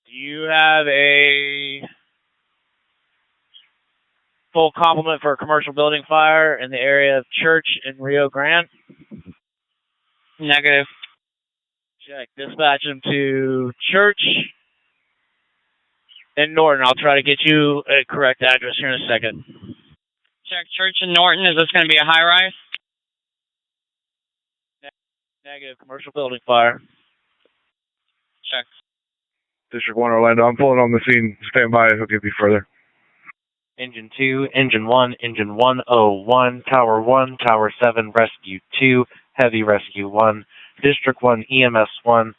Do you have a full complement for a commercial building fire in the area of Church and Rio Grande? Negative. Check. Dispatch them to Church and Norton. I'll try to get you a correct address here in a second. Check. Church and Norton. Is this going to be a high-rise? Negative. Commercial building fire. Check. District 1 Orlando, I'm pulling on the scene. Stand by, I'll give you further. Engine 2, Engine 1, Engine 101, Tower 1, Tower 7, Rescue 2, Heavy Rescue 1, District 1, EMS 1,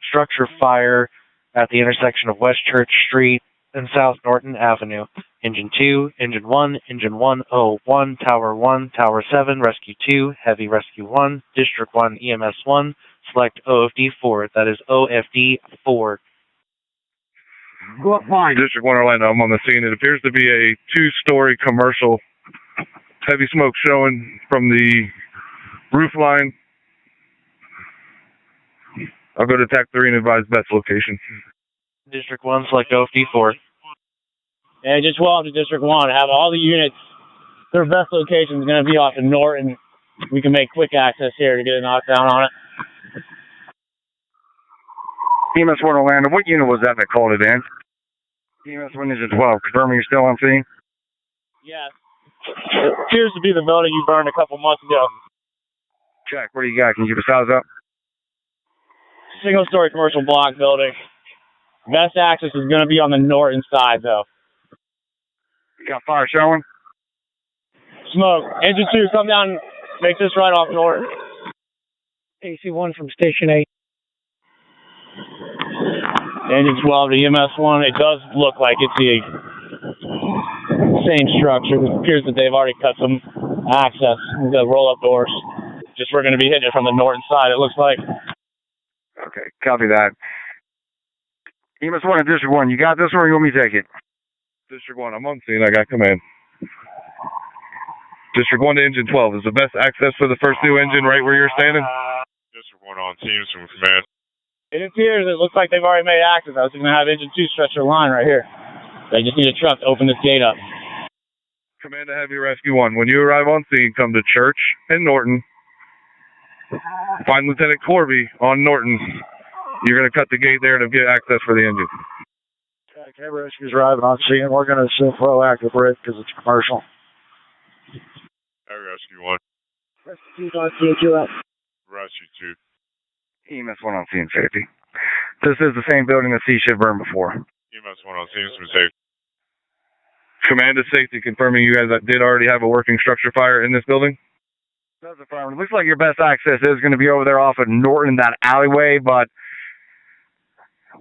structure fire at the intersection of West Church Street and South Norton Avenue. Engine 2, Engine 1, Engine 101, Tower 1, Tower 7, Rescue 2, Heavy Rescue 1, District 1, EMS 1, select OFD 4. That is OFD 4. Go up fine. District 1 Orlando, I'm on the scene. It appears to be a two-story commercial. Heavy smoke showing from the roof line. I'll go to TAC 3 and advise best location. District 1, select OFD 4. And just 12 to District 1. Have all the units, their best location is going to be off of Norton. We can make quick access here to get a knockdown on it. EMS 1 Orlando, what unit was that called it in? EMS 1 is 12. Confirming you're still on scene? Yeah. It appears to be the building you burned a couple months ago. Check. What do you got? Can you keep the size up? Single-story commercial block building. Best access is going to be on the Norton side, though. You got fire showing? Smoke. Engine 2, come down. Make this right off Norton. AC1 from Station 8. Engine 12 to EMS 1. It does look like it's the same structure. It appears that they've already cut some access. We've got roll-up doors. Just we're going to be hitting it from the Norton side, it looks like. Okay, copy that. EMS 1 and District 1, you got this one or you want me to take it? District 1, I'm on scene. I got command. District 1 to Engine 12. Is the best access for the first new engine right where you're standing? District 1 on teams from command. It appears it looks like they've already made access. I was going to have Engine 2 stretch their line right here. They just need a truck to open this gate up. Command to Heavy Rescue 1. When you arrive on scene, come to Church and Norton. Find Lieutenant Corby on Norton. You're going to cut the gate there to get access for the engine. Heavy Rescue's arriving on scene. We're going to assume proactive break because it's commercial. Heavy Rescue 1. Rescue 2 on scene, 2 out. Rescue 2. EMS 1 on scene, safety. This is the same building that C-Ship burned before. EMS 1 on teams from safe. Command to safety, confirming you guys did already have a working structure fire in this building? That's affirmative. Looks like your best access is going to be over there off of Norton, that alleyway, but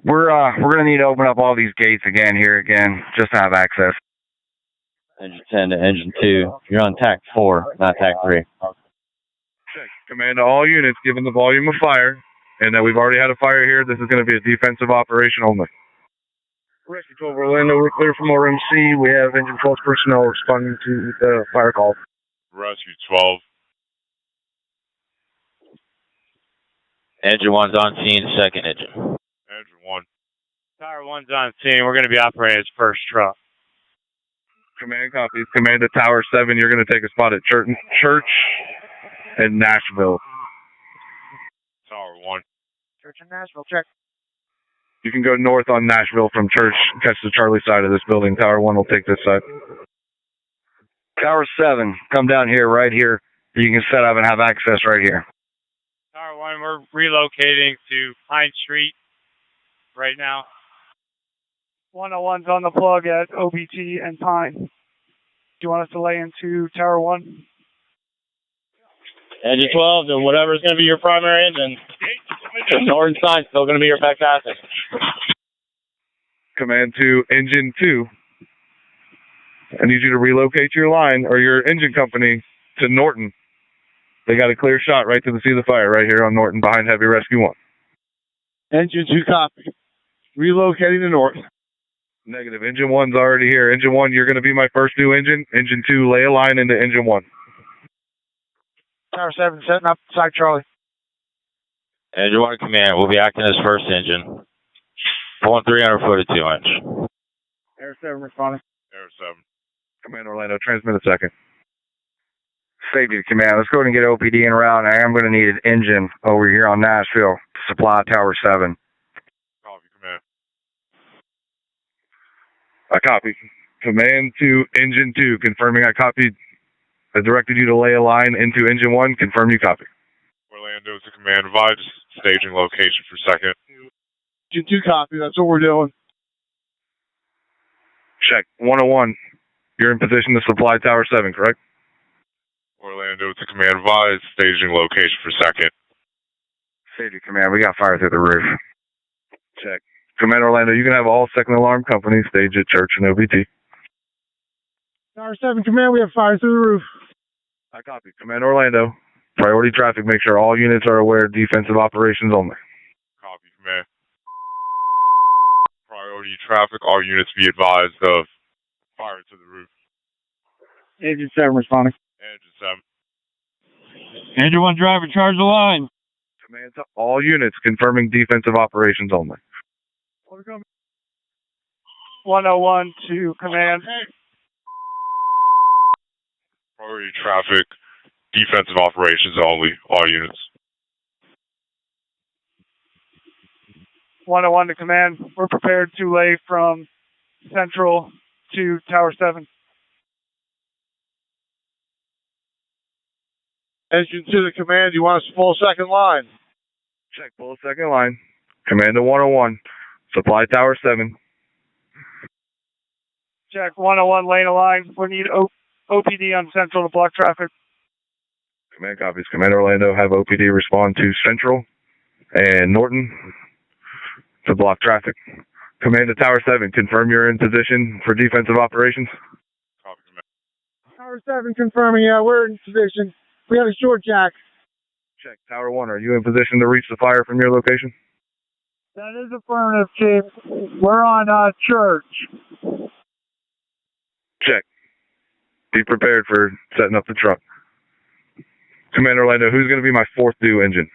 we're going to need to open up all these gates again, just to have access. Engine 10 to Engine 2. You're on TAC 4, not TAC 3. Check. Command to all units, given the volume of fire, and that we've already had a fire here, this is going to be a defensive operation only. Rescue 12 Orlando, we're clear from RMC. We have Engine 12 personnel responding to the fire call. Rescue 12. Engine 1's on scene, second engine. Engine 1. Tower 1's on scene. We're going to be operating its first truck. Command copies. Command to Tower 7, you're going to take a spot at Church and Nashville. Tower 1. Church in Nashville, check. You can go north on Nashville from Church, catch the Charlie side of this building. Tower 1 will take this side. Tower 7, come down here, right here. You can set up and have access right here. Tower 1, we're relocating to Pine Street right now. 101's on the plug at OBT and Pine. Do you want us to lay into Tower 1? Engine 12, and whatever's going to be your primary engine. The Norton side's still going to be your best asset. Command to Engine 2. I need you to relocate your line or your engine company to Norton. They got a clear shot right to the scene of the fire right here on Norton behind Heavy Rescue 1. Engine 2 copy. Relocating to Norton. Negative. Engine 1's already here. Engine 1, you're going to be my first new engine. Engine 2, lay a line into Engine 1. Tower 7 setting up beside Charlie. Engine 1 command, we'll be acting as first engine. Pulling 300 foot at 2 inch. Air 7 responding. Air 7. Command Orlando, transmit a second. Safety to command. Let's go ahead and get OPD en route. I am going to need an engine over here on Nashville to supply Tower 7. Copy, command. I copy. Command to Engine 2, confirming I copied. I directed you to lay a line into Engine 1. Confirm you copy. Orlando to command. Advise staging location for second. Engine 2 copy. That's what we're doing. Check. 101. You're in position to supply Tower 7, correct? Orlando to command. Advise staging location for second. Safety command. We got fire through the roof. Check. Command Orlando, you can have all second alarm companies stage at church and OBT. Tower 7 command. We have fire through the roof. I copy. Command Orlando. Priority traffic. Make sure all units are aware of defensive operations only. Copy, command. Priority traffic. All units be advised of fire to the roof. Engine 7 responding. Engine 7. Engine 1 driver, charge the line. Command to all units confirming defensive operations only. 101 to command. Priority traffic. Defensive operations only. All units. 101 to command. We're prepared to lay from Central to Tower 7. Engine 2 to command. You want us to pull second line? Check. Pull second line. Command to 101. Supply Tower 7. Check. 101 lane a line. We need OPD on Central to block traffic. Command copies. Command Orlando, have OPD respond to Central and Norton to block traffic. Command to Tower 7, confirm you're in position for defensive operations. Copy, command. Tower 7 confirming, yeah, we're in position. We have a short jack. Check. Tower 1, are you in position to reach the fire from your location? That is affirmative, Chief. We're on Church. Check. Be prepared for setting up the truck. Command Orlando, who's going to be my fourth due engine?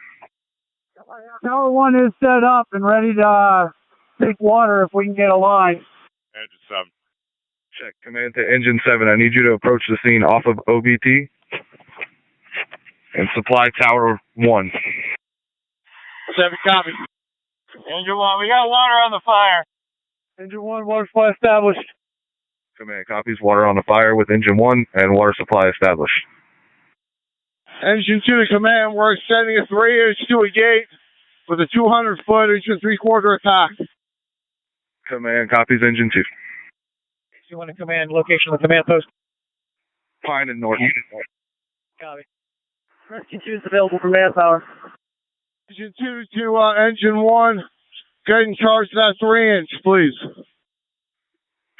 Tower 1 is set up and ready to take water if we can get a line. Engine 7. Check. Command to Engine 7, I need you to approach the scene off of OBT and supply Tower 1. 7 copy. Engine 1, we got water on the fire. Engine 1, water supply established. Command copies, water on the fire with Engine 1 and water supply established. Engine 2 to command, we're extending a 3-inch to a gate with a 200-foot inch and 3/4 attack. Command copies Engine 2. You want to command location of the command post? Pine and Norton. Copy. Rescue 2 is available for manpower. Engine 2 to Engine 1, get in charge of that 3-inch, please.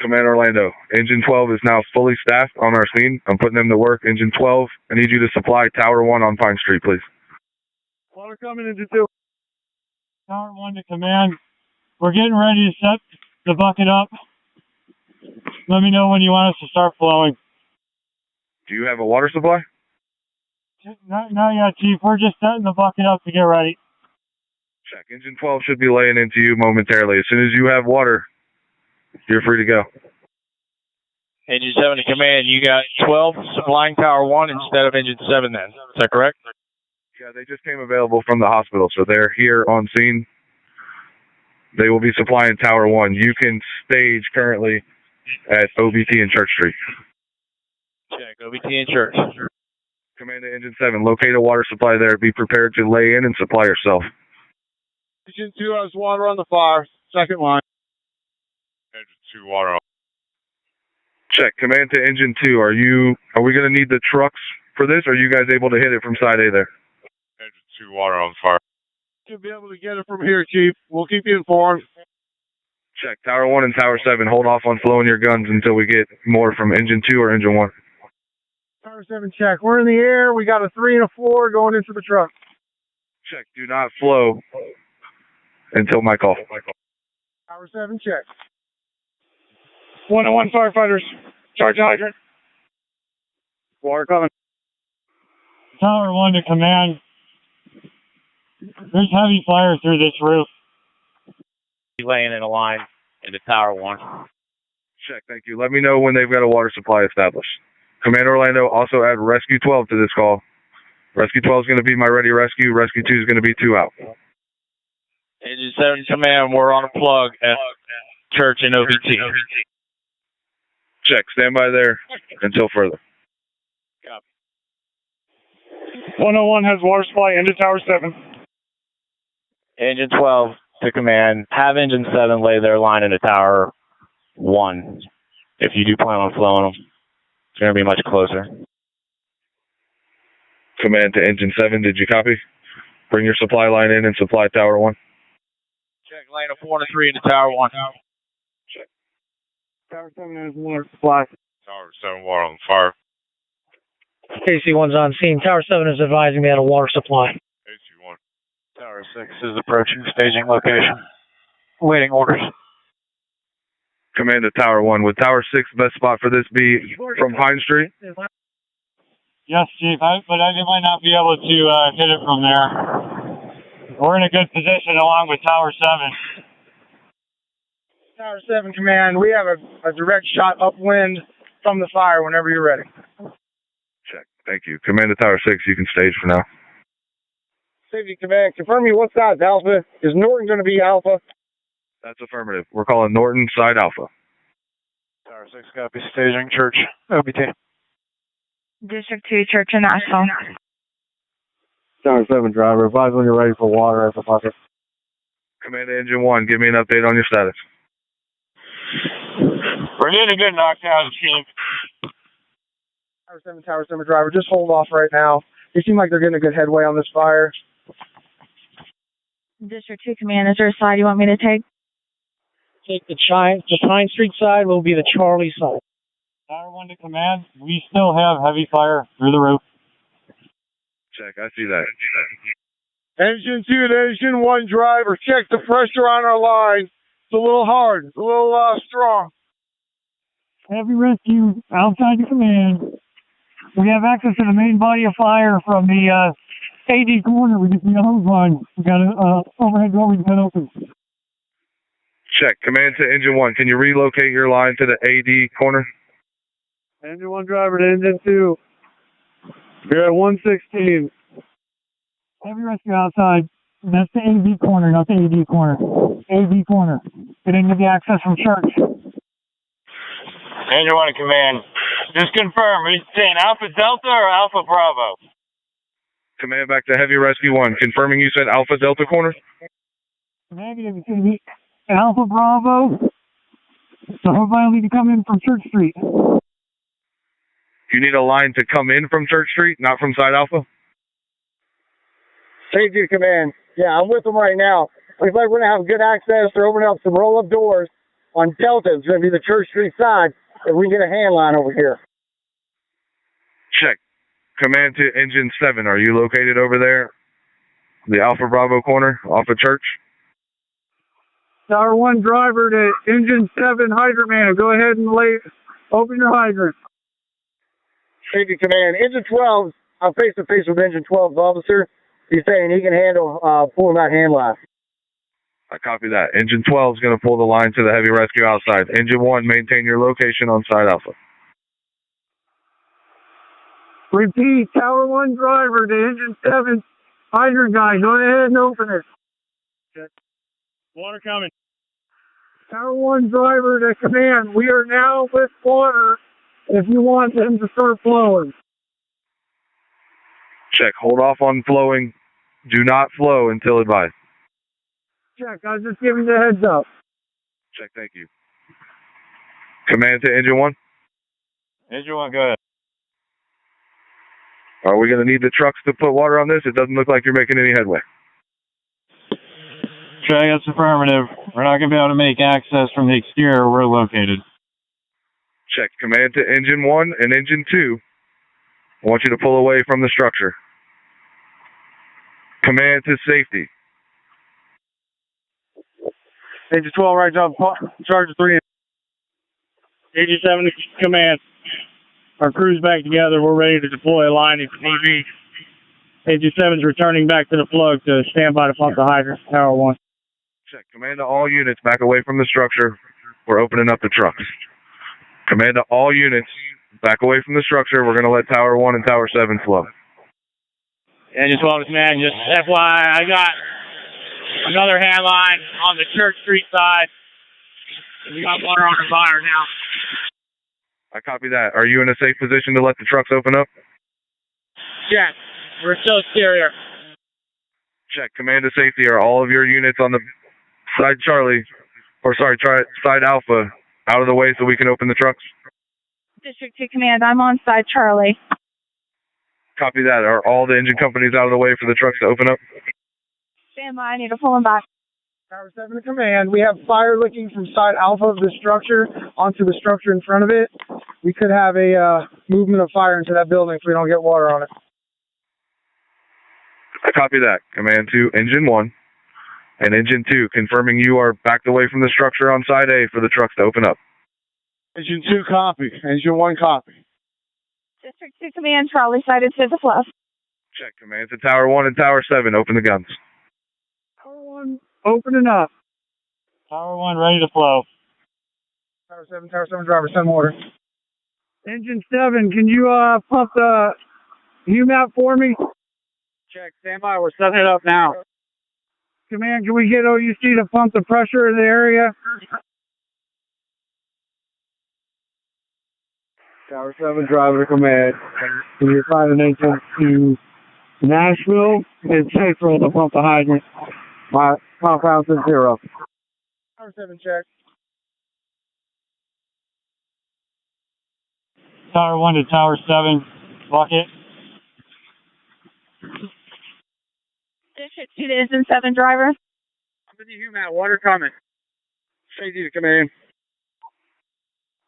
Command Orlando, Engine 12 is now fully staffed on our scene. I'm putting them to work. Engine 12, I need you to supply Tower 1 on Pine Street, please. Water coming, Engine 2. Tower 1 to command. We're getting ready to set the bucket up. Let me know when you want us to start flowing. Do you have a water supply? Not yet, Chief. We're just setting the bucket up to get ready. Check. Engine 12 should be laying into you momentarily. As soon as you have water, you're free to go. Engine 7 to command. You got 12 supplying Tower 1 instead of Engine 7 then. Is that correct? Yeah, they just came available from the hospital, so they're here on scene. They will be supplying Tower 1. You can stage currently at OBT and Church Street. Check. OBT and Church. Command to Engine 7, locate a water supply there. Be prepared to lay in and supply yourself. Engine 2 has water on the fire. Second line. Engine 2, water on. Check. Command to Engine 2, are we going to need the trucks for this, or are you guys able to hit it from side A there? Engine 2, water on fire. You'll be able to get it from here, Chief. We'll keep you informed. Check. Tower 1 and Tower 7, hold off on flowing your guns until we get more from Engine 2 or Engine 1. Tower 7 check. We're in the air. We got a 3 and a 4 going into the truck. Check. Do not flow until my call. Tower 7 check. 101 firefighters. Charge hydrant. Water coming. Tower 1 to command. There's heavy fire through this roof. laying in a line into Tower 1. Check, thank you. Let me know when they've got a water supply established. Command Orlando, also add Rescue 12 to this call. Rescue 12 is going to be my ready rescue. Rescue 2 is going to be 2 out. Engine 7 Command, we're on a plug at Church and OBT. Check, stand by there until further. Copy. 101 has water supply into Tower 7. Engine 12 to Command, have Engine 7 lay their line into Tower 1. If you do plan on flowing them, it's going to be much closer. Command to Engine 7, did you copy? Bring your supply line in and supply Tower 1. Check, lane of 4 to 3 into Tower 1. Check. Tower 7 has water supply. Tower 7 water on fire. KC-1's on scene. Tower 7 is advising me on a water supply. AC1. Tower 6 is approaching staging location. Waiting orders. Command to Tower 1. Would Tower 6 best spot for this be from Pine Street? Yes, Chief, but I might not be able to hit it from there. We're in a good position along with Tower 7. Tower 7 Command, we have a direct shot upwind from the fire whenever you're ready. Check, thank you. Command to Tower 6, you can stage for now. Safety Command, confirm me what side's Alpha. Is Norton going to be Alpha? That's affirmative. We're calling Norton side Alpha. Tower 6 copy, staging Church, OBT. District 2, Church and Nashville. Tower 7 driver, advise when you're ready for water at the bucket. Command to Engine 1, give me an update on your status. We're getting a good knockdown, Chief. Tower 7 driver, just hold off right now. They seem like they're getting a good headway on this fire. District 2 Command, is there a side you want me to take? Take the Pine Street side will be the Charlie side. Tower 1 to Command, we still have heavy fire through the roof. Check, I see that. Engine 2 and Engine 1 driver, check the pressure on our line. It's a little hard, it's a little strong. Heavy rescue outside the command. We have access to the main body of fire from the AD corner. We just need a hose line. We got an overhead door we can open. Check, Command to Engine 1, can you relocate your line to the AD corner? Engine 1 driver to Engine 2. You're at 116. Heavy rescue outside. That's the AD corner, not the AD corner. AD corner. Get into the access from Church. Engine 1 to Command, just confirm, are you saying Alpha Delta or Alpha Bravo? Command back to Heavy Rescue 1, confirming you said Alpha Delta corner? Negative. It's going to be Alpha Bravo. So everybody will need to come in from Church Street. You need a line to come in from Church Street, not from side Alpha? Safety Command. Yeah, I'm with them right now. Looks like we're going to have good access. They're opening up some roll-up doors on Delta. It's going to be the Church Street side if we can get a hand line over here. Check. Command to Engine 7, are you located over there? The Alpha Bravo corner off of Church? Tower 1 driver to Engine 7 hydrant man. Go ahead and open your hydrant. Safety Command. Engine 12, I'm face-to-face with Engine 12's officer. He's saying he can handle pulling that hand line. I copy that. Engine 12 is going to pull the line to the Heavy Rescue outside. Engine 1, maintain your location on side Alpha. Repeat, Tower 1 driver to Engine 7 hydrant guy. Go ahead and open it. Check. Water coming. Tower 1 driver to Command. We are now with water if you want them to start flowing. Check. Hold off on flowing. Do not flow until advised. Check. I was just giving you a heads up. Check. Thank you. Command to Engine 1. Engine 1, go ahead. Are we going to need the trucks to put water on this? It doesn't look like you're making any headway. Check, that's affirmative. We're not going to be able to make access from the exterior where we're located. Check. Command to Engine 1 and Engine 2. I want you to pull away from the structure. Command to safety. Engine 12, right job. Charge 3. 87 Command. Our crew's back together. We're ready to deploy a line at TV. 87's returning back to the plug to stand by to pump the hydrant. Tower 1. Check. Command to all units, back away from the structure. We're opening up the trucks. Command to all units, back away from the structure. We're going to let Tower 1 and Tower 7 flow. Engine 12 to command, just FYI, I got another hand line on the Church Street side. We got water on the fire now. I copy that. Are you in a safe position to let the trucks open up? Yes, we're still exterior. Check. Command to safety. Are all of your units on the side side Alpha out of the way so we can open the trucks? District 2 Command, I'm on side Charlie. Copy that. Are all the engine companies out of the way for the trucks to open up? Stand by, I need to pull them back. Tower 7 to command. We have fire looking from side Alpha of the structure onto the structure in front of it. We could have a movement of fire into that building if we don't get water on it. I copy that. Command to Engine 1 and Engine 2, confirming you are backed away from the structure on side A for the trucks to open up. Engine 2 copy. Engine 1 copy. District 2 Command, Charlie sighted to the left. Check. Command to Tower 1 and Tower 7, open the guns. Tower 1 opening up. Tower 1 ready to flow. Tower 7 driver, send water. Engine 7, can you pump the UMAP for me? Check, stand by, we're setting it up now. Command, can we get OUC to pump the pressure in the area? Tower 7 driver to command. Can you assign an engine to Nashville and Central to pump the hydrant? My compound's at 0. Tower 7 check. Tower 1 to Tower 7, bucket. District 2 to Engine 7 driver. I'm in the UMAT, water coming. Safety to command.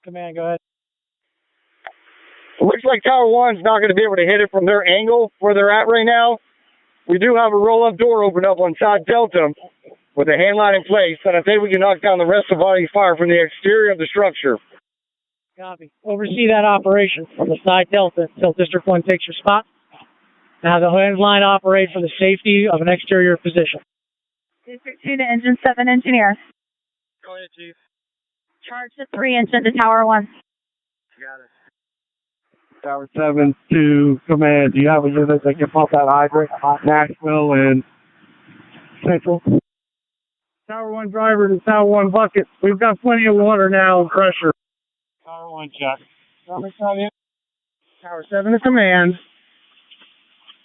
Command, go ahead. It looks like Tower 1's not going to be able to hit it from their angle where they're at right now. We do have a roll-up door open up on side Delta with a hand line in place, and I think we can knock down the rest of the body fire from the exterior of the structure. Copy. Oversee that operation from the side Delta until District 1 takes your spot. Now the hand line operate for the safety of an exterior position. District 2 to Engine 7 engineer. Go ahead, Chief. Charge to 3 engine to Tower 1. Got it. Tower 7 to command. Do you have a unit that can pump that hydrant? Nashville and Central. Tower 1 driver to Tower 1 bucket. We've got plenty of water now and pressure. Tower 1 check. Tower 7 to command.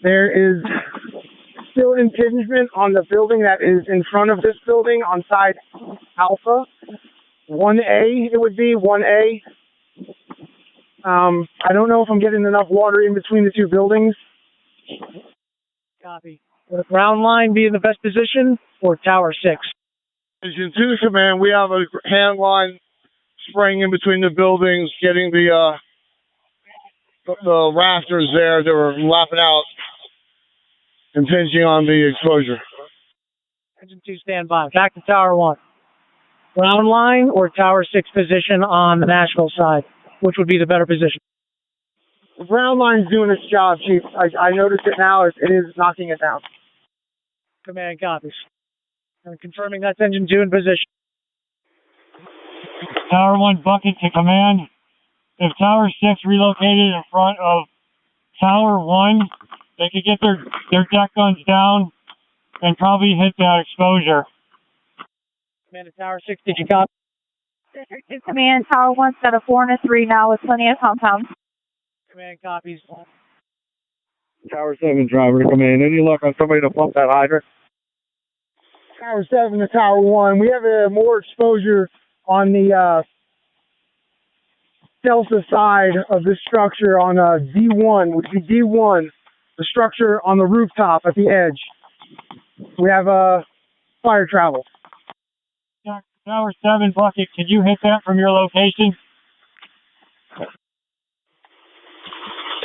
There is still impingement on the building that is in front of this building on side Alpha. 1A, it would be 1A. I don't know if I'm getting enough water in between the two buildings. Copy. Will the ground line be in the best position or Tower 6? Engine 2 to command, we have a hand line spraying in between the buildings, getting the rafters there that were lapping out, impinging on the exposure. Engine 2 stand by. Back to Tower 1. Ground line or Tower 6 position on the Nashville side? Which would be the better position? The ground line's doing its job, Chief. I noticed it now. It is knocking it down. Command copies. And confirming that's Engine 2 in position. Tower 1 bucket to command. If Tower 6 relocated in front of Tower 1, they could get their deck guns down and probably hit that exposure. Command to Tower 6, did you copy? District 2 Command, Tower 1 set of 4 and a 3 now with plenty of compounds. Command copies. Tower 7 driver to command. Any luck on somebody to pump that hydrant? Tower 7 to Tower 1. We have more exposure on the Delta side of this structure on D1, which is D1, the structure on the rooftop at the edge. We have fire travel. Tower 7 bucket, can you hit that from your location?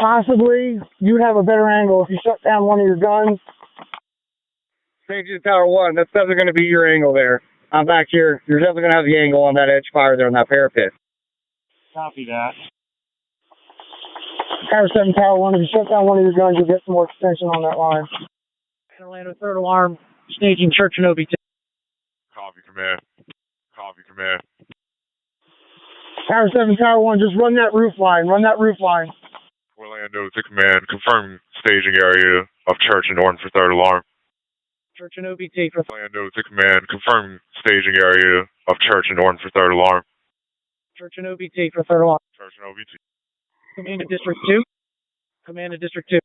Possibly. You'd have a better angle if you shut down one of your guns. Safety to Tower 1. That's definitely going to be your angle there. I'm back here. You're definitely going to have the angle on that edge fire there on that parapet. Copy that. Tower 7, Tower 1. If you shut down one of your guns, you'll get some more extension on that line. Orlando, third alarm, staging Church and OB2. command. Copy, command. Tower 7, Tower 1, just run that roof line. Run that roof line. Orlando to command. Confirming staging area of Church and Norton for third alarm. Church and OBT for Orlando to command. Confirming staging area of Church and Norton for third alarm. Church and OBT for third alarm. Church and OBT. Command to District 2. Command to District 2.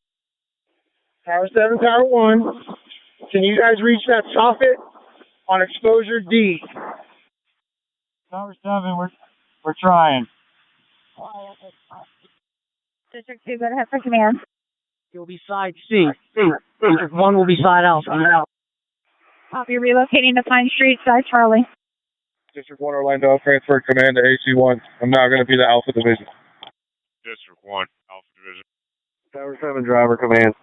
Tower 7, Tower 1. Can you guys reach that soffit on exposure D? Tower 7, we're trying. District 2, go ahead for command. You'll be side C. District 1 will be side Alpha. Copy, relocating to Pine Street, side Charlie. District 1 Orlando, I'll transfer command to AC1. I'm now going to be the Alpha Division. District 1, Alpha Division. Tower 7 driver command.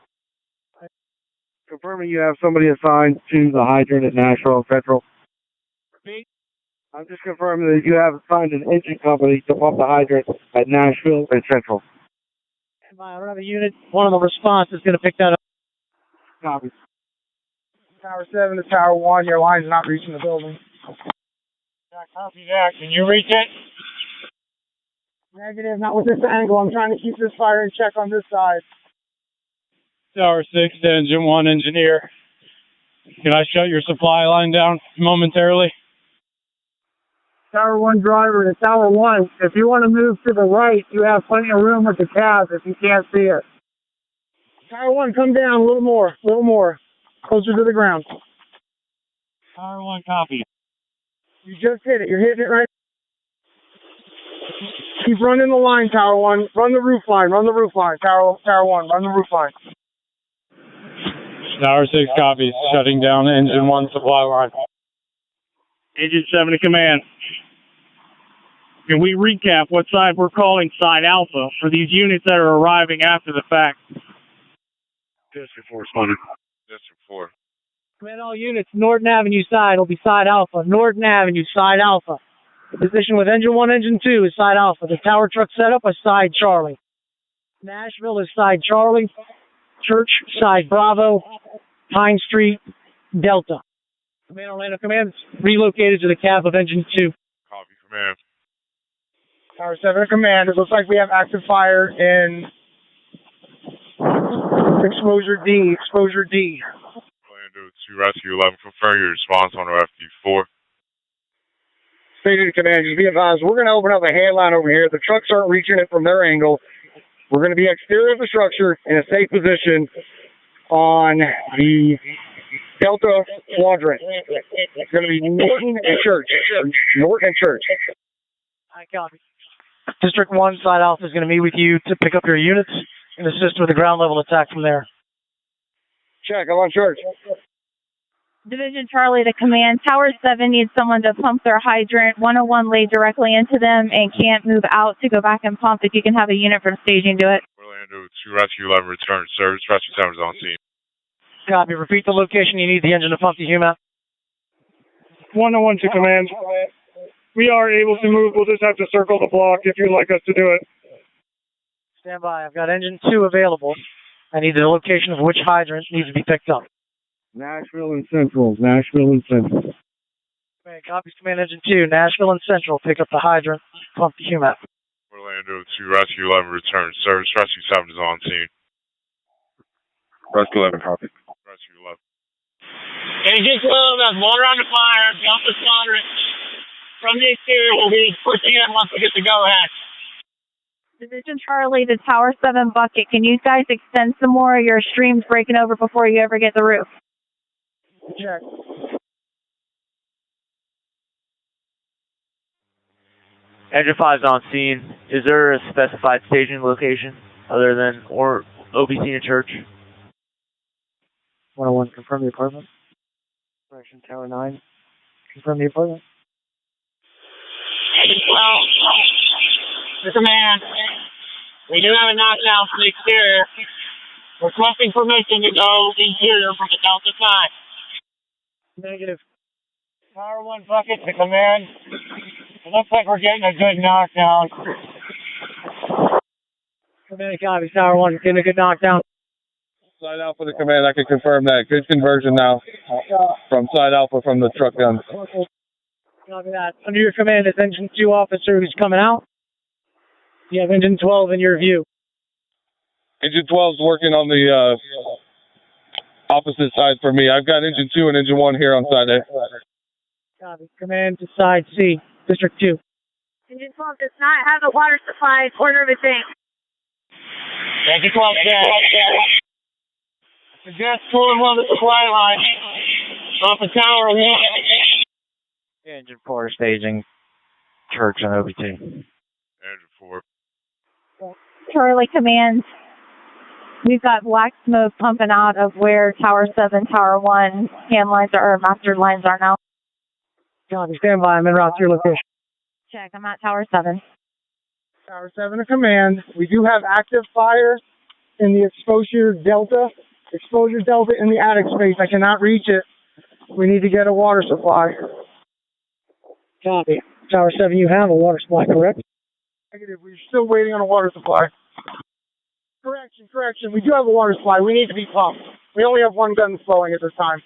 Confirming you have somebody assigned to the hydrant at Nashville Central. Repeat. I'm just confirming that you have assigned an engine company to pump the hydrant at Nashville and Central. I don't have a unit. One of the response is going to pick that up. Copy. Tower 7 to Tower 1, your line's not reaching the building. Copy that. Can you reach it? Negative, not with this angle. I'm trying to keep this fire in check on this side. Tower 6 to Engine 1 engineer. Can I shut your supply line down momentarily? Tower 1 driver to Tower 1. If you want to move to the right, you have plenty of room with the cab if you can't see it. Tower 1, come down a little more. Closer to the ground. Tower 1, copy. You just hit it. You're hitting it right. Keep running the line, Tower 1. Run the roof line. Tower 1, run the roof line. Tower 6 copies. Shutting down Engine 1 supply line. Engine 7 to command. Can we recap what side we're calling side Alpha for these units that are arriving after the fact? District 4 responded. District 4. Command all units. Norton Avenue side will be side Alpha. Norton Avenue, side Alpha. Position with Engine 1, Engine 2 is side Alpha. The tower truck setup is side Charlie. Nashville is side Charlie. Church, side Bravo. Pine Street, Delta. Command Orlando Command relocated to the cab of Engine 2. Copy, command. Tower 7 Command. It looks like we have active fire in exposure D. Orlando to Rescue 11. Confirm your response on OFD 4. Station command, just be advised, we're going to open up a headline over here. The trucks aren't reaching it from their angle. We're going to be exterior of the structure in a safe position on the Delta quadrant. It's going to be Norton and Church. I copy. District 1, side Alpha is going to meet with you to pick up your units and assist with the ground level attack from there. Check, I'm on Church. Division Charlie to command. Tower 7 needs someone to pump their hydrant. 101 laid directly into them and can't move out to go back and pump. If you can have a unit from staging do it. Orlando to Rescue 11. Return to service. Rescue 7 is on scene. Copy. Repeat the location you need the engine to pump the human. 101 to command. We are able to move. We'll just have to circle the block if you'd like us to do it. Stand by. I've got Engine 2 available. I need the location of which hydrant needs to be picked up. Nashville and Central. Command, copies Command Engine 2. Nashville and Central pick up the hydrant, pump the human. Orlando to Rescue 11. Return to service. Rescue 7 is on scene. Rescue 11, copy. Rescue 11. Engine 12, there's water on the fire. Dump the quadrant. From the exterior, we'll be pushing it once we get the go-ahead. Division Charlie to Tower 7 bucket. Can you guys extend some more? Your stream's breaking over before you ever get the roof. Check. Engine 5 is on scene. Is there a specified staging location other than or OBC and Church? 101, confirm the apartment. Correction, Tower 9. Confirm the apartment. Well, the command. We do have a knockdown from the exterior. Requesting permission to go interior from the Delta side. Negative. Tower 1 bucket to command. It looks like we're getting a good knockdown. Command copy. Tower 1 getting a good knockdown. Side Alpha to command, I can confirm that. Good conversion now from side Alpha from the truck gun. Copy that. Under your command is Engine 2 officer who's coming out. You have Engine 12 in your view. Engine 12 is working on the opposite side for me. I've got Engine 2 and Engine 1 here on side A. Copy. Command to side C, District 2. Engine 12 does not have a water supply. Corner of its bank. Engine 12, suggest pulling one of the supply lines off the tower. Engine 4 staging church and OBT. Engine 4. Charlie Command. We've got black smoke pumping out of where Tower 7, Tower 1 hand lines are, or master lines are now. Copy. Stand by. I'm en route to your location. Check. I'm at Tower 7. Tower 7 to command. We do have active fire in the exposure delta. Exposure delta in the attic space. I cannot reach it. We need to get a water supply. Copy. Tower 7, you have a water supply, correct? Negative. We're still waiting on a water supply. Correction. We do have a water supply. We need to be pumped. We only have one gun flowing at this time.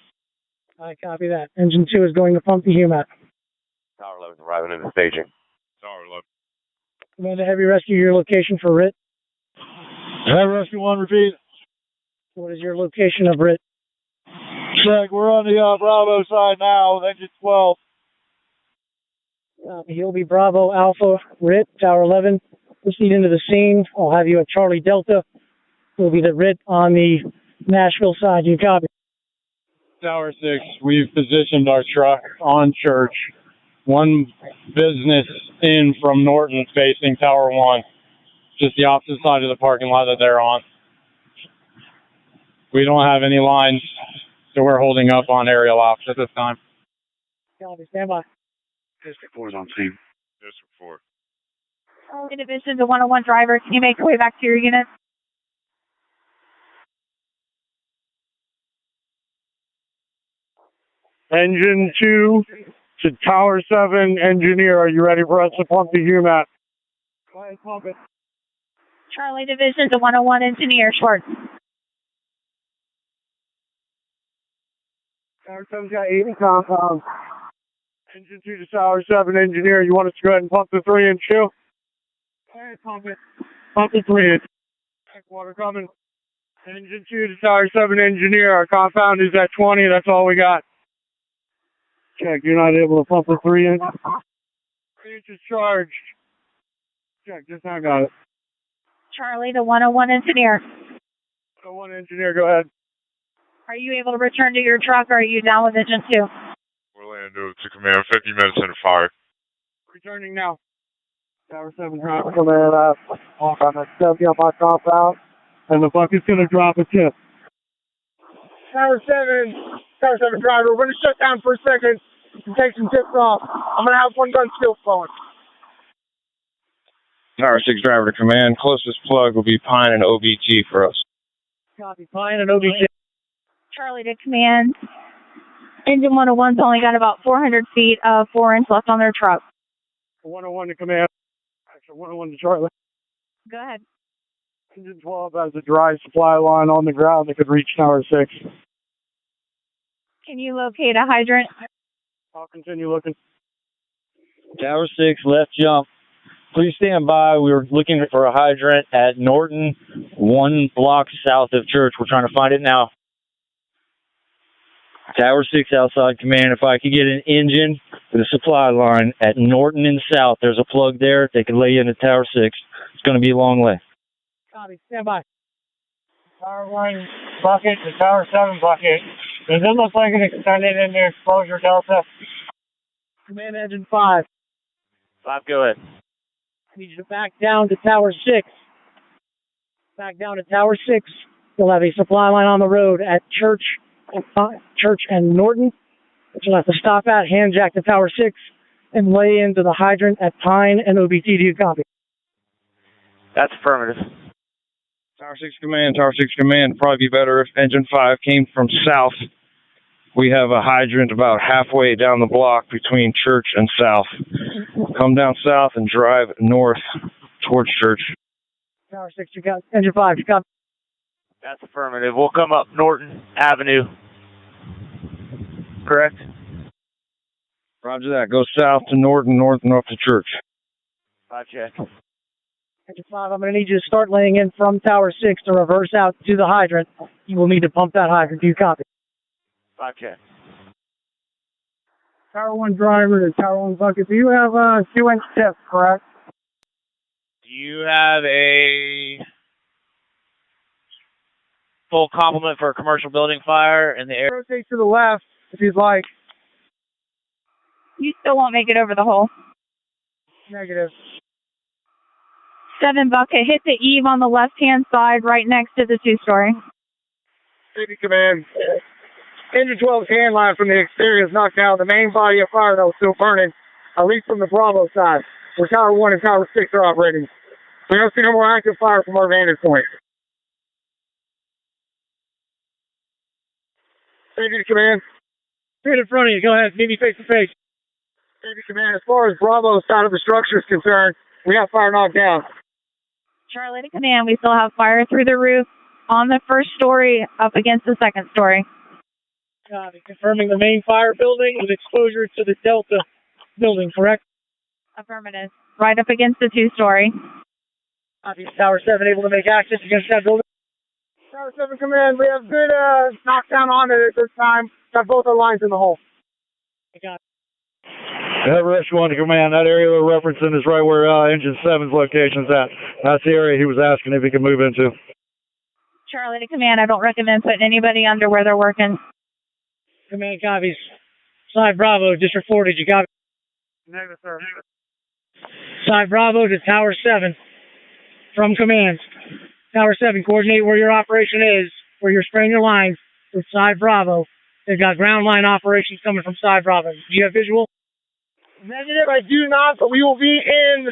I copy that. Engine 2 is going to pump the HUMAT. Tower 11 arriving in the staging. Tower 11. Command to heavy rescue your location for RIT. Heavy rescue 1, repeat. What is your location of RIT? Check. We're on the Bravo side now with Engine 12. You'll be Bravo Alpha RIT, Tower 11. Proceed into the scene. I'll have you at Charlie Delta. Will be the RIT on the Nashville side. You copy. Tower 6, we've positioned our truck on Church. One business in from Norton facing Tower 1. Just the opposite side of the parking lot that they're on. We don't have any lines, so we're holding up on aerial ops at this time. Copy. Stand by. District 4 is on scene. District 4. In addition to 101 driver, can you make your way back to your unit? Engine 2 to Tower 7 engineer. Are you ready for us to pump the UMAT? Go ahead, pump it. Charlie Division to 101 engineer, Schwartz. Tower 7's got 80 compounds. Engine 2 to Tower 7 engineer. You want us to go ahead and pump the 3-inch too? Go ahead, pump it. Pump the 3-inch. Water coming. Engine 2 to Tower 7 engineer. Our compound is at 20. That's all we got. Check. You're not able to pump the 3-inch. 3-inch is charged. Check. Just now got it. Charlie to 101 engineer. 101 engineer. Go ahead. Are you able to return to your truck, or are you down with Engine 2? Orlando to command, 50 minutes into fire. Returning now. Tower 7 drop command off on the step up my compound, and the bucket's going to drop a tip. Tower 7 driver, we're going to shut down for a second and take some tips off. I'm going to have one gun still flowing. Tower 6 driver to command. Closest plug will be Pine and OBT for us. Copy. Pine and OBT. Charlie to command. Engine 101's only got about 400 feet of 4-inch left on their truck. 101 to command. Actually, 101 to Charlie. Go ahead. Engine 12 has a dry supply line on the ground that could reach Tower 6. Can you locate a hydrant? I'll continue looking. Tower 6, left jump. Please stand by. We were looking for a hydrant at Norton, 1 block south of Church. We're trying to find it now. Tower 6 outside command. If I could get an engine with a supply line at Norton and South, there's a plug there. They can lay you into Tower 6. It's going to be a long lay. Copy. Stand by. Tower 1 bucket to Tower 7 bucket. Does it look like it extended into exposure delta? Command Engine 5. 5, go ahead. I need you to back down to Tower 6. Back down to Tower 6. You'll have a supply line on the road at Church and Norton, which you'll have to stop at, hand jack to Tower 6, and lay into the hydrant at Pine and OBT. Do you copy? That's affirmative. Tower 6 command. Tower 6 command. Probably be better if Engine 5 came from south. We have a hydrant about halfway down the block between Church and South. Come down south and drive north towards Church. Tower 6, you got Engine 5. You copy? That's affirmative. We'll come up Norton Avenue. Correct? Roger that. Go south to Norton, north to Church. 5 check. Engine 5, I'm going to need you to start laying in from Tower 6 to reverse out to the hydrant. You will need to pump that hydrant. Do you copy? 5 check. Tower 1 driver to Tower 1 bucket. Do you have a 2-inch tip, correct? Do you have a full complement for a commercial building fire in the air? Rotate to the left if you'd like. You still won't make it over the hole. Negative. 7 bucket, hit the eave on the left-hand side right next to the 2-story. Safety command. Engine 12's hand line from the exterior is knocked down. The main body of fire, though, is still burning, at least from the Bravo side, where Tower 1 and Tower 6 are operating. We don't see no more active fire from our vantage point. Safety command. Straight in front of you. Go ahead. Meet me face to face. Safety command. As far as Bravo's side of the structure is concerned, we have fire knocked down. Charlie to command, we still have fire through the roof on the 1st story up against the 2nd story. Confirming the main fire building with exposure to the Delta building, correct? Affirmative. Right up against the 2-story. Tower 7 able to make access against that building? Tower 7 command, we have good knockdown on it at this time. Got both our lines in the hole. I got it. That Rescue 1 to command, that area we're referencing is right where Engine 7's location's at. That's the area he was asking if he could move into. Charlie to command, I don't recommend putting anybody under where they're working. Command copies. Side Bravo, District 4, did you copy? Negative, sir. Side Bravo to Tower 7 from command. Tower 7, coordinate where your operation is, where you're spraying your lines with Side Bravo. They've got ground line operations coming from Side Bravo. Do you have visual? Negative, I do not, but we will be in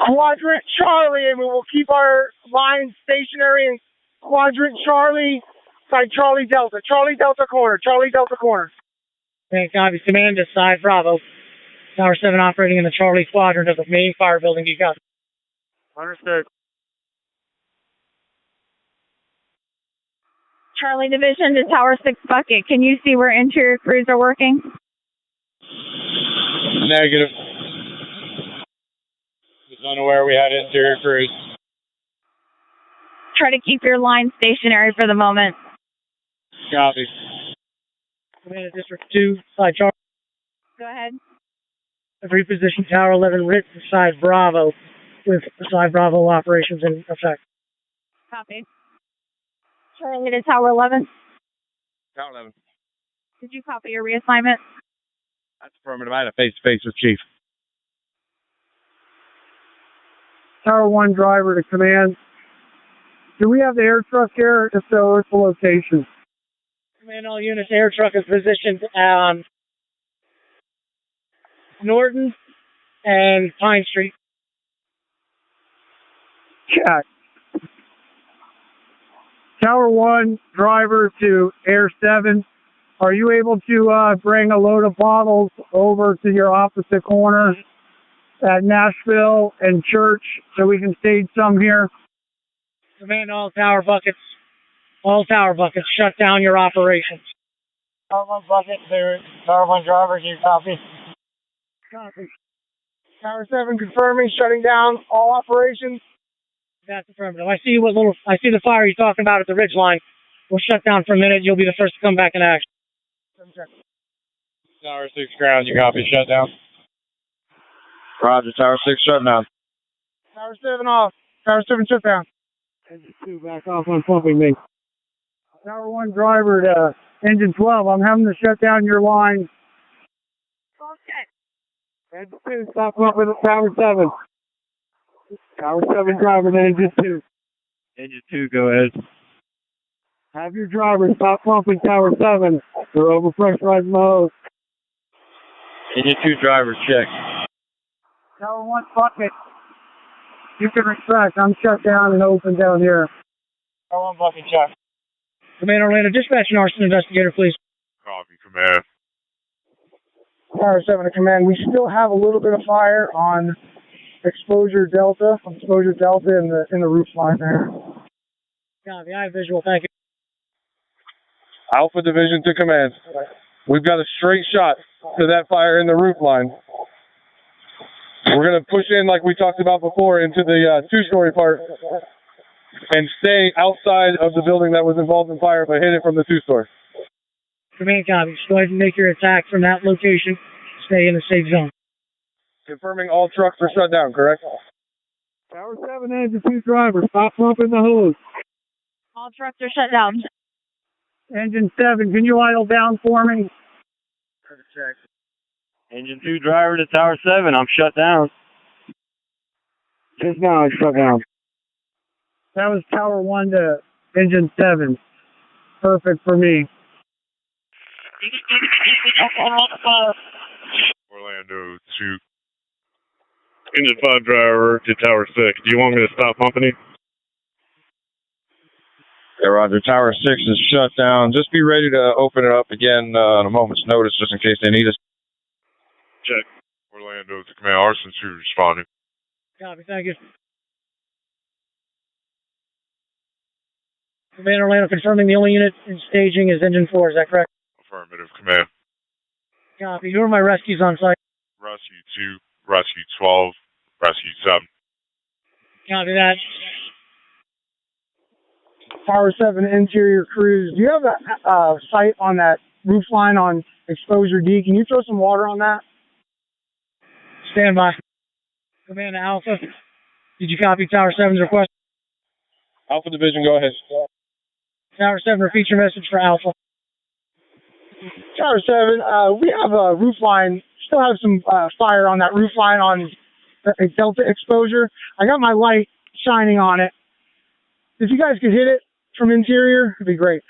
Quadrant Charlie, and we will keep our lines stationary in Quadrant Charlie, side Charlie Delta. Charlie Delta corner. Charlie Delta corner. Command copies. Command to Side Bravo. Tower 7 operating in the Charlie quadrant of the main fire building. You got it. Understood. Charlie Division to Tower 6 bucket. Can you see where interior crews are working? Negative. Just unaware we had interior crews. Try to keep your line stationary for the moment. Copy. Command to District 2, Side Charlie. Go ahead. Reposition Tower 11 Ritz to Side Bravo with Side Bravo operations in effect. Copy. Charlie to Tower 11. Tower 11. Did you copy your reassignment? That's affirmative. I had a face-to-face with Chief. Tower 1 driver to command. Do we have the air truck here? If so, what's the location? Command all units, air truck is positioned on Norton and Pine Street. Check. Tower 1 driver to Air 7. Are you able to bring a load of bottles over to your opposite corner at Nashville and Church so we can stage some here? Command all tower buckets. All tower buckets. Shut down your operations. Tower 1 bucket there. Tower 1 driver, do you copy? Copy. Tower 7 confirming, shutting down all operations. That's affirmative. I see the fire you're talking about at the ridge line. We'll shut down for a minute. You'll be the first to come back in action. Tower 6 ground, you copy, shut down. Roger, Tower 6 shut down. Tower 7 off. Tower 7 shut down. Engine 2 back off on pumping me. Tower 1 driver to Engine 12. I'm having to shut down your line. Okay. Engine 2, stop up with Tower 7. Tower 7 driver to Engine 2. Engine 2, go ahead. Have your driver stop pumping Tower 7. They're overpressurizing the hose. Engine 2 driver, check. Tower 1 bucket. You can retract. I'm shut down and open down here. Tower 1 bucket, check. Command Orlando, dispatch an arson investigator, please. Copy, command. Tower 7 to command. We still have a little bit of fire on Exposure Delta in the roof line there. Copy. I have visual. Thank you. Alpha Division to command. We've got a straight shot to that fire in the roof line. We're going to push in, like we talked about before, into the two-story part and stay outside of the building that was involved in fire, but hit it from the two-story. Command copy. Just go ahead and make your attack from that location. Stay in a safe zone. Confirming all trucks are shut down, correct? Tower 7 engine 2 driver, stop pumping the hose. All trucks are shut down. Engine 7, can you idle down for me? Check. Engine 2 driver to Tower 7, I'm shut down. Just now, it's shut down. That was Tower 1 to Engine 7. Perfect for me. Orlando 2. Engine 5 driver to Tower 6. Do you want me to stop pumping you? Yeah, Roger. Tower 6 is shut down. Just be ready to open it up again on a moment's notice, just in case they need us. Check. Orlando to Command Arson 2 responding. Copy, thank you. Command Orlando confirming the only unit in staging is Engine 4, is that correct? Affirmative, Command. Copy. Who are my rescues on site? Rescue 2, Rescue 12, Rescue 7. Copy that. Tower 7 interior crews. Do you have a sight on that roof line on exposure D? Can you throw some water on that? Stand by. Command Alpha. Did you copy Tower 7's request? Alpha Division, go ahead. Tower 7, repeat your message for Alpha. Tower 7, we have a roof line. Still have some fire on that roof line on a Delta exposure. I got my light shining on it. If you guys could hit it from interior, it'd be great.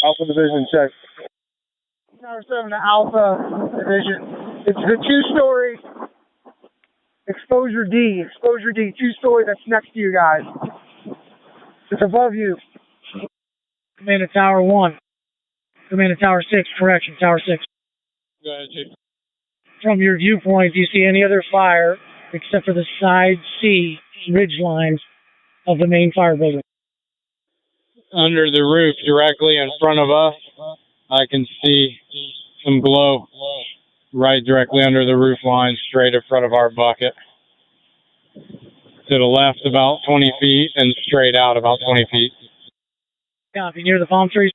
Alpha Division, check. Tower 7 to Alpha Division. It's the two-story exposure D, two-story that's next to you guys. It's above you. Command to Tower 1. Command to Tower 6, correction, Tower 6. Go ahead, Chief. From your viewpoint, do you see any other fire except for the side C ridge lines of the main fire building? Under the roof, directly in front of us, I can see some glow right directly under the roof line, straight in front of our bucket. To the left about 20 feet and straight out about 20 feet. Copy, near the palm trees?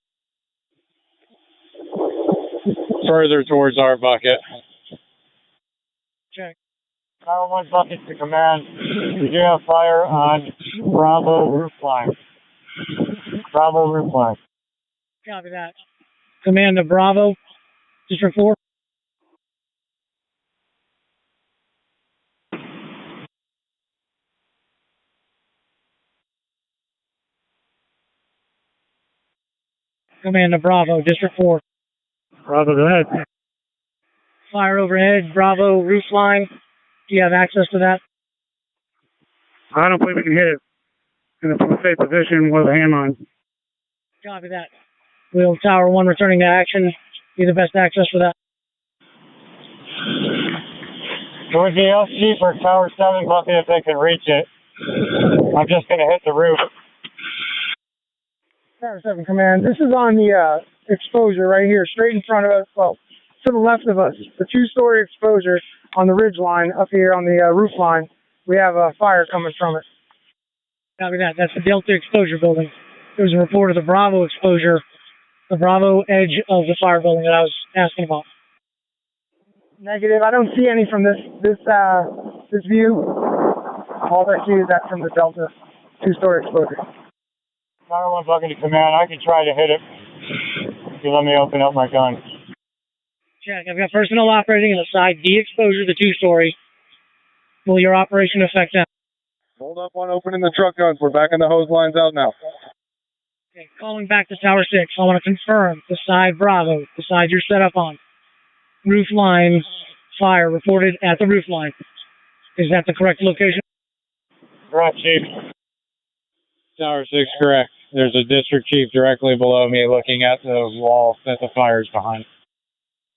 Further towards our bucket. Check. Tower 1 bucket to command. We do have fire on Bravo roof line. Bravo roof line. Copy that. Command to Bravo, District 4. Command to Bravo, District 4. Bravo, go ahead. Fire overhead, Bravo roof line. Do you have access to that? I don't believe we can hit it in a safe position with a handline. Copy that. Will Tower 1 returning to action be the best access for that? Would be LC for Tower 7 bucket if they can reach it. I'm just going to hit the roof. Tower 7 command. This is on the exposure right here, straight in front of us. Well, to the left of us. The two-story exposure on the ridge line up here on the roof line. We have a fire coming from it. Copy that. That's the Delta exposure building. There was a report of the Bravo exposure, the Bravo edge of the fire building that I was asking about. Negative. I don't see any from this view. All I see is that from the Delta two-story exposure. Tower 1 bucket to command. I can try to hit it. If you let me open up my gun. Check. I've got personnel operating in the side D exposure, the two-story. Will your operation affect that? Hold up on opening the truck guns. We're backing the hose lines out now. Okay, calling back to Tower 6. I want to confirm the side Bravo, the side you're set up on. Roof line fire reported at the roof line. Is that the correct location? Correct, Chief. Tower 6, correct. There's a district chief directly below me looking at the wall that the fire's behind.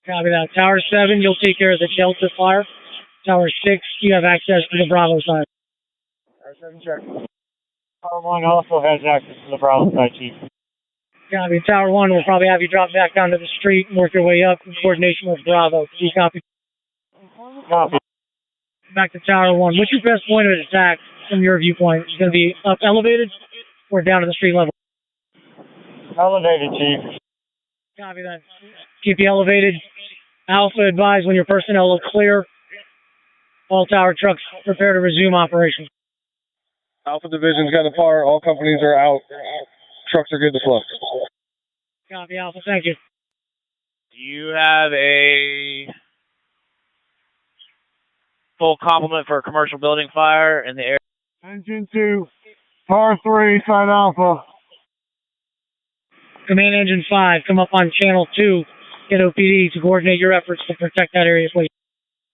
Copy that. Tower 7, you'll take care of the Delta fire. Tower 6, you have access to the Bravo side. Tower 7, check. Tower 1 also has access to the Bravo side, Chief. Copy. Tower 1 will probably have you drop back down to the street and work your way up in coordination with Bravo. You copy? Copy. Back to Tower 1. What's your best point of attack from your viewpoint? Is it going to be up elevated or down to the street level? Elevated, Chief. Copy that. Keep you elevated. Alpha, advise when your personnel look clear. All tower trucks prepare to resume operation. Alpha Division's got a fire. All companies are out. Trucks are good to flow. Copy, Alpha. Thank you. Do you have a full complement for a commercial building fire in the area? Engine 2, Tower 3, side Alpha. Command Engine 5, come up on Channel 2. Get OPD to coordinate your efforts to protect that area, please.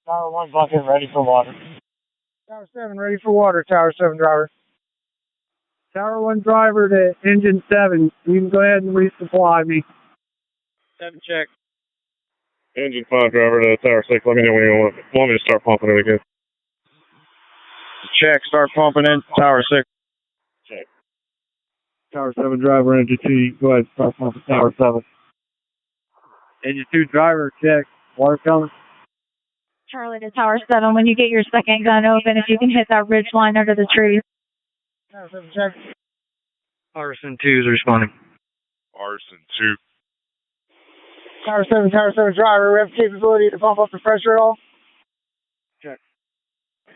Tower 1 bucket ready for water. Tower 7 ready for water, Tower 7 driver. Tower 1 driver to Engine 7. You can go ahead and resupply me. 7 check. Engine 5 driver to Tower 6. Let me know when you want me to start pumping it again. Check. Start pumping in. Tower 6. Check. Tower 7 driver, Engine 2. Go ahead, start pumping Tower 7. Engine 2 driver, check. Water coming. Charlie to Tower 7, when you get your second gun open, if you can hit that ridge line under the trees. Tower 7 check. Arson 2 is responding. Arson 2. Tower 7 driver, we have capability to pump up the pressure at all? Check.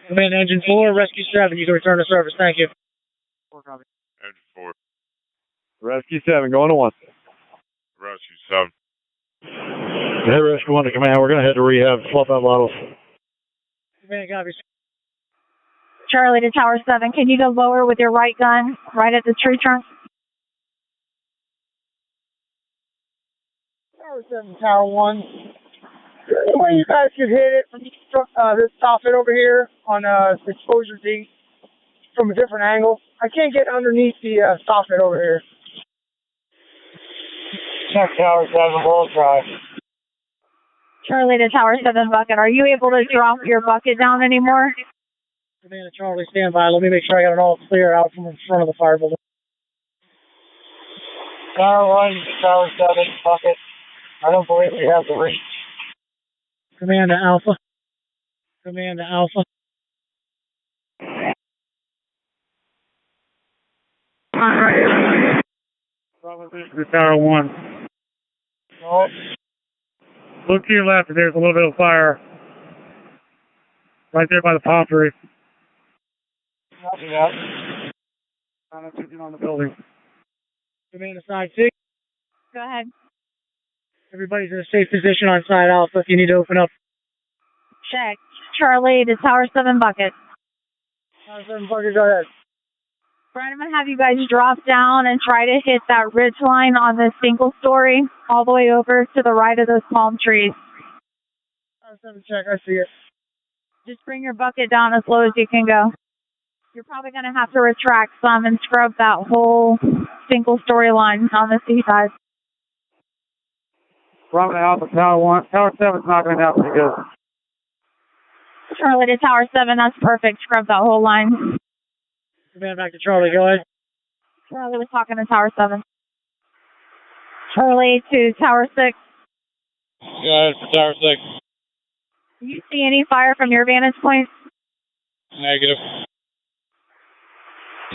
Command Engine 4, Rescue 7, you can return to service. Thank you. 4 copy. Engine 4. Rescue 7 going to 1. Rescue 7. Head Rescue 1 to command. We're going to head to rehab. Swap out models. Command copies. Charlie to Tower 7, can you go lower with your right gun, right at the tree trunk? Tower 7, Tower 1. The way you guys could hit it from this soffit over here on exposure D from a different angle. I can't get underneath the soffit over here. Check Tower 7, roll drive. Charlie to Tower 7 bucket, are you able to drop your bucket down anymore? Command Charlie, stand by. Let me make sure I got it all clear out from in front of the fire building. Tower 1, Tower 7, bucket. I don't believe we have the reach. Command to Alpha. Command to Alpha. The Tower 1. No. Look to your left, there's a little bit of fire. Right there by the palm tree. Copy that. I'm sitting on the building. Command to side 6. Go ahead. Everybody's in a safe position on side Alpha if you need to open up. Check. Charlie to Tower 7 bucket. Tower 7 bucket, go ahead. Brian, I'm going to have you guys drop down and try to hit that ridge line on the single story all the way over to the right of those palm trees. Tower 7 check, I see it. Just bring your bucket down as low as you can go. You're probably going to have to retract some and scrub that whole single story line on the seaside. Running out the Tower 1. Tower 7's not going to help me good. Charlie to Tower 7, that's perfect. Scrub that whole line. Command back to Charlie, go ahead. Charlie was talking to Tower 7. Charlie to Tower 6. Go ahead for Tower 6. Do you see any fire from your vantage point? Negative.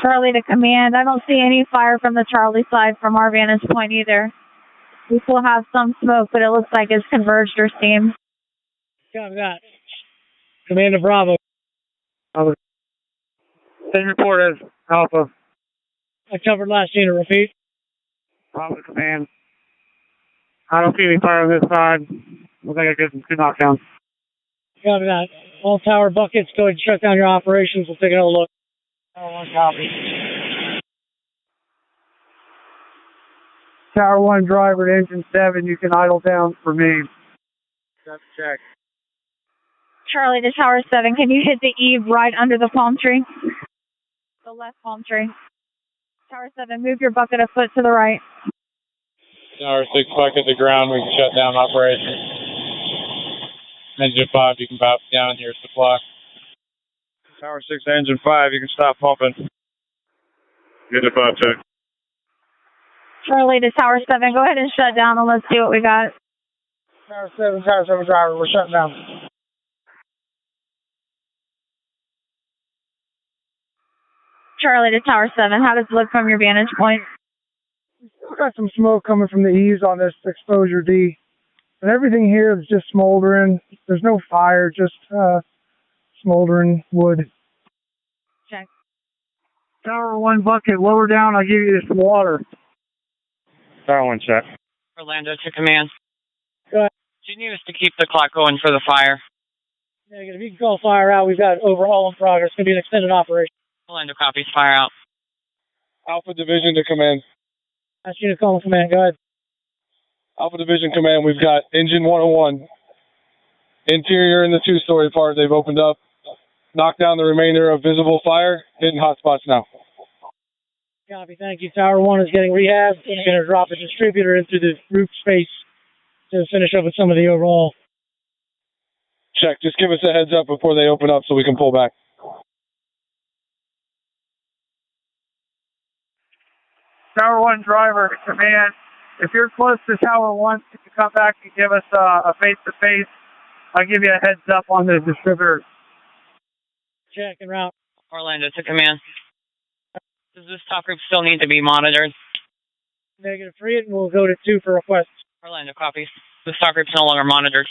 Charlie to command. I don't see any fire from the Charlie side from our vantage point either. We still have some smoke, but it looks like it's converged or steam. Copy that. Command to Bravo. Same report as Alpha. I covered last unit, repeat. Bravo to command. I don't see any fire on this side. Looks like I get some 2 knockdowns. Copy that. All tower buckets, go ahead and shut down your operations. We'll take another look. Tower 1 copy. Tower 1 driver to Engine 7, you can idle down for me. Check. Charlie to Tower 7, can you hit the eave right under the palm tree? The left palm tree. Tower 7, move your bucket a foot to the right. Tower 6 bucket to ground. We can shut down operations. Engine 5, you can bounce down here, supply. Tower 6 Engine 5, you can stop pumping. Engine 5 check. Charlie to Tower 7, go ahead and shut down and let's see what we got. Tower 7 driver, we're shutting down. Charlie to Tower 7, how does it look from your vantage point? We've got some smoke coming from the eaves on this exposure D. And everything here is just smoldering. There's no fire, just smoldering wood. Check. Tower 1 bucket, lower down, I'll give you some water. Tower 1 check. Orlando to command. Go ahead. Do you need us to keep the clock going for the fire? Negative. You can call fire out. We've got overhaul in progress. It's going to be an extended operation. Orlando copies, fire out. Alpha Division to command. That's unit calling command. Go ahead. Alpha Division command, we've got engine 101. Interior in the two-story part, they've opened up. Knocked down the remainder of visible fire. Hitting hot spots now. Copy. Thank you. Tower 1 is getting rehabbed. We're going to drop a distributor into the roof space to finish up with some of the overall. Check. Just give us a heads up before they open up so we can pull back. Tower 1 driver, command. If you're close to Tower 1, if you come back and give us a face-to-face, I'll give you a heads up on the distributor. Check and route. Orlando to command. Does this top group still need to be monitored? Negative. Free it, and we'll go to 2 for requests. Orlando copies. This top group's no longer monitored.